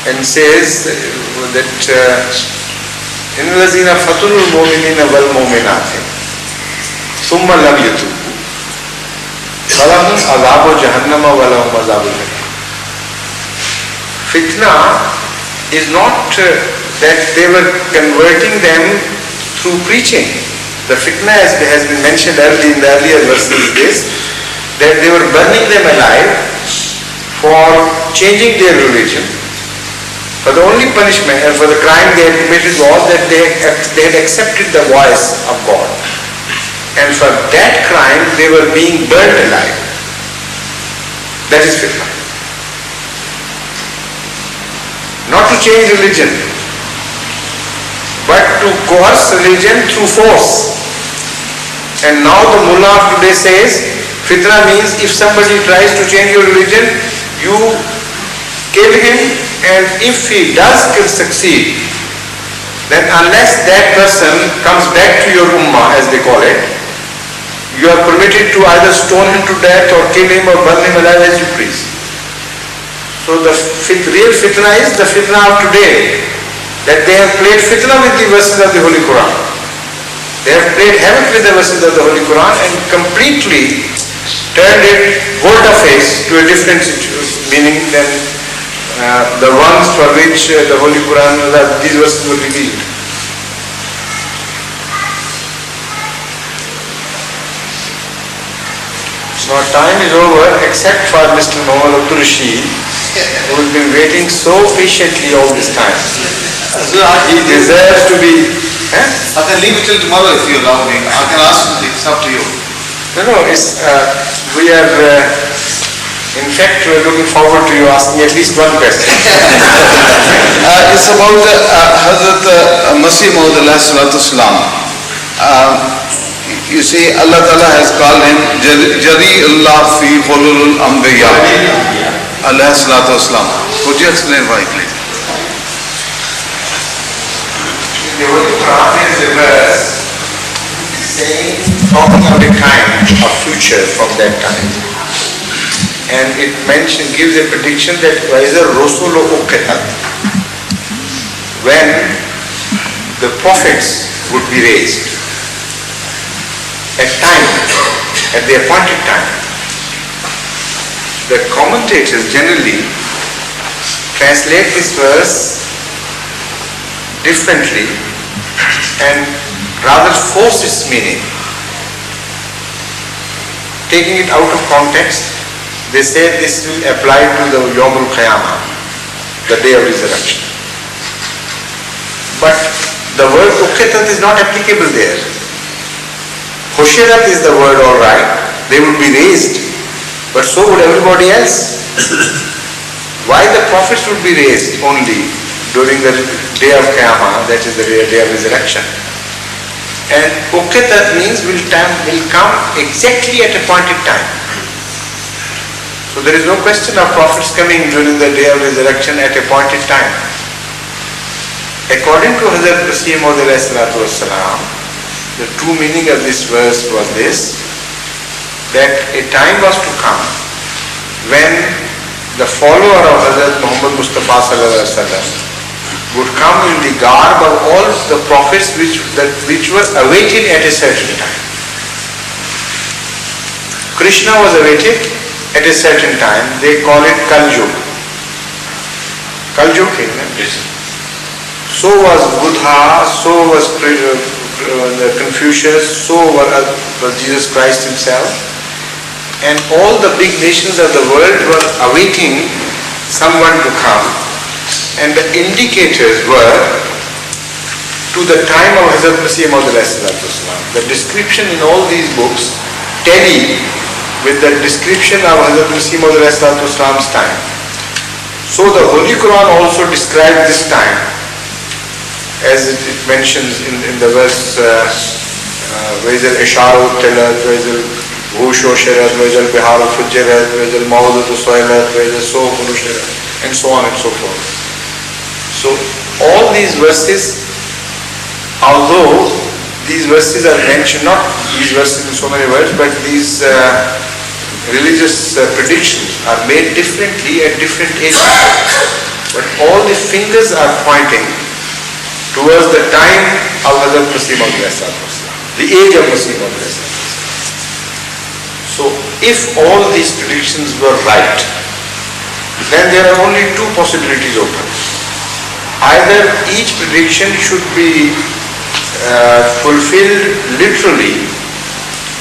and says that إِنَّ الَّذِينَ فَتُنُوا الْمُؤْمِنِينَ وَالْمُؤْمِنَاتِ ثُمَّ لَمْ يَتُوبُوا فَلَهُمْ عَذَابُ جَهَنَّمَ وَلَهُمْ عَذَابُ الْحَرِيقِ. Fitna is not that they were converting them through preaching. The fitna, as has been mentioned earlier in the earlier verses, is that they were burning them alive for changing their religion. For the only punishment and for the crime they had committed was that they had accepted the voice of God. And for that crime they were being burnt alive. That is fitna. Not to change religion, but to coerce religion through force. And now the mullah of today says, fitna means if somebody tries to change your religion, you kill him, and if he does succeed, then unless that person comes back to your ummah, as they call it, you are permitted to either stone him to death or kill him or burn him alive as you please. So the real fitna is the fitna of today, that they have played fitna with the verses of the Holy Quran. They have played havoc with the verses of the Holy Quran and completely turned it volte-face to a different meaning than the ones for which the Holy Quran, these verses were revealed. Now time is over except for Mr. Muhammad Abdul Rashid, who has been waiting so patiently all this time. He deserves to be... I can leave it till tomorrow if you allow me. I can ask something. It's up to you. No, we are... in fact, we are looking forward to you asking at least one question. It's about Hazrat Masih Maud alayhi salatu salam. You see, Allah Ta'ala has called him Jari Allah fi Hulul Anbiya alayhi salatu salam. Could you explain why, please? The Holy Quran is a verse saying, talking of a kind of future from that time. And it gives a prediction that وَإِذَا الرُّسُلُ أُقِّتَتْ, when the prophets would be raised at the appointed time. The commentators generally translate this verse differently and rather force its meaning. Taking it out of context, they say this will apply to the Yawmul Qiyamah, the day of resurrection. But the word Uqitat is not applicable there. Hushirat is the word, alright, they would be raised, but so would everybody else. Why the prophets would be raised only during the day of Qiyamah, that is the day of resurrection. And Uqitat means will come exactly at a appointed time. So there is no question of prophets coming during the day of resurrection at a appointed time. According to Hazrat Masih Maud alayhi salatu wassalam, the true meaning of this verse was this, that a time was to come when the follower of Hazrat Muhammad Mustafa sallallahu alaihi wasallam would come in the garb of all the prophets which were awaited at a certain time. Krishna was awaited at a certain time. They call it Kaljug. Kaljug, yes. So was Buddha, so was Confucius, so was Jesus Christ himself. And all the big nations of the world were awaiting someone to come. And the indicators were to the time of Hazrat Masih Maud alayhi salatu wasalam. The description in all these books tally with the description of Hazrat Masih Maud alayhi salatu wasalam's time. So the Holy Quran also described this time, as it mentions in the verse وَإِذَا الْإِشَارُ تَلَتْ وَإِذَا الْغُوشُ شَرَتْ وَإِذَا الْبِحَارُ فُجِّرَتْ وَإِذَا الْمَوْضَةُ سُئِلَتْ وَإِذَا السُّوقُ نُشِرَتْ, and so on and so forth. So all these verses, although these verses are mentioned, not these verses in so many words, but these religious predictions are made differently at different ages. but all the fingers are pointing towards the time of Hazrat Masih Maud, the age of Masih Maud. So if all these predictions were right, then there are only two possibilities open. Either each prediction should be fulfilled literally,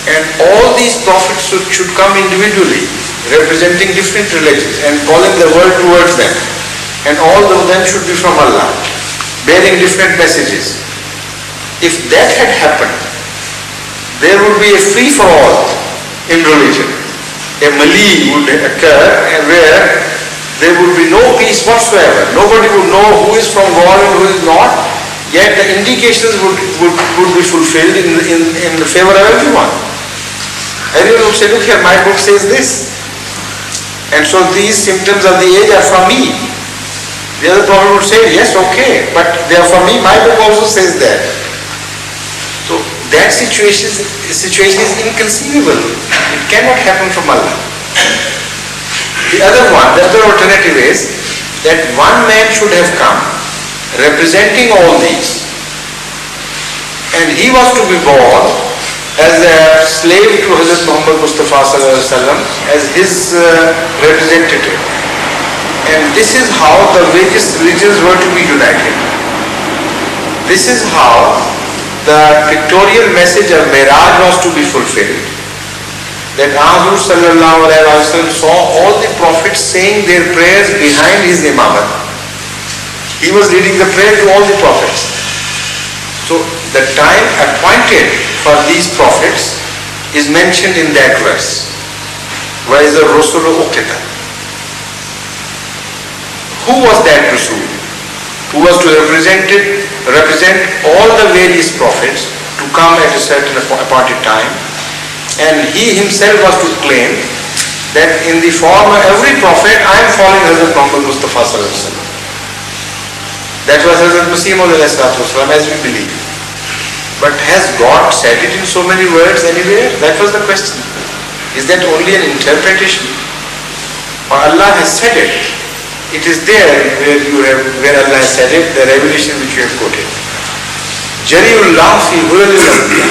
and all these prophets should come individually, representing different religions and calling the world towards them, and all of them should be from Allah, bearing different messages. If that had happened, there would be a free-for-all in religion. A melee would occur where there would be no peace whatsoever. Nobody would know who is from God and who is not, yet the indications would be fulfilled in the favor of everyone. Everyone would say, look here, my book says this. And so these symptoms of the age are from me. The other prophet would say, yes, okay, but they are from me, my book also says that. So that situation is inconceivable. It cannot happen from Allah. The other alternative is that one man should have come representing all these, and he was to be born as a slave to Hazrat Muhammad Mustafa sallallahu alaihi wasallam, as his representative. And this is how the various religions were to be united. This is how the pictorial message of Miraj was to be fulfilled. That Hazrat sallallahu alaihi wasallam saw all the prophets saying their prayers behind his imamat. He was leading the prayer to all the prophets. So the time appointed for these prophets is mentioned in that verse. وَإِذَا الرُّسُلُ أُقِّتَتْ. Who was that Rasul? Who was to represent all the various prophets to come at a certain appointed time, and he himself was to claim that in the form of every prophet I am following Hazrat Muhammad Mustafa sallallahu alaihi wasallam. That was Hazrat Masih Maud as we believe. But has God said it in so many words anywhere? That was the question. Is that only an interpretation? Or Allah has said it? It is there where Allah has said it, the revelation which you have quoted. Jariullah fi hulul anbiya.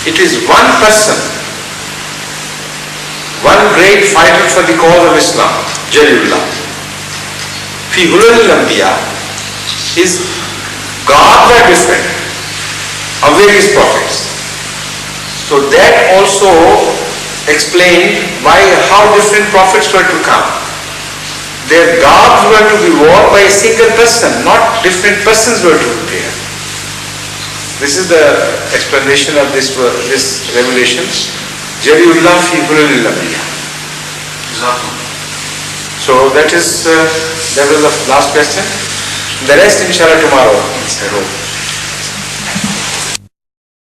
It is one person, one great fighter for the cause of Islam, Jariullah. Fi hulul anbiya. His gods are different of various prophets. So that also explained how different prophets were to come. Their garbs were to be worn by a single person, not different persons were to appear. This is the explanation of this revelation. Jariullah fi hulul anbiya. So that was the last question. The rest inshallah tomorrow. I hope.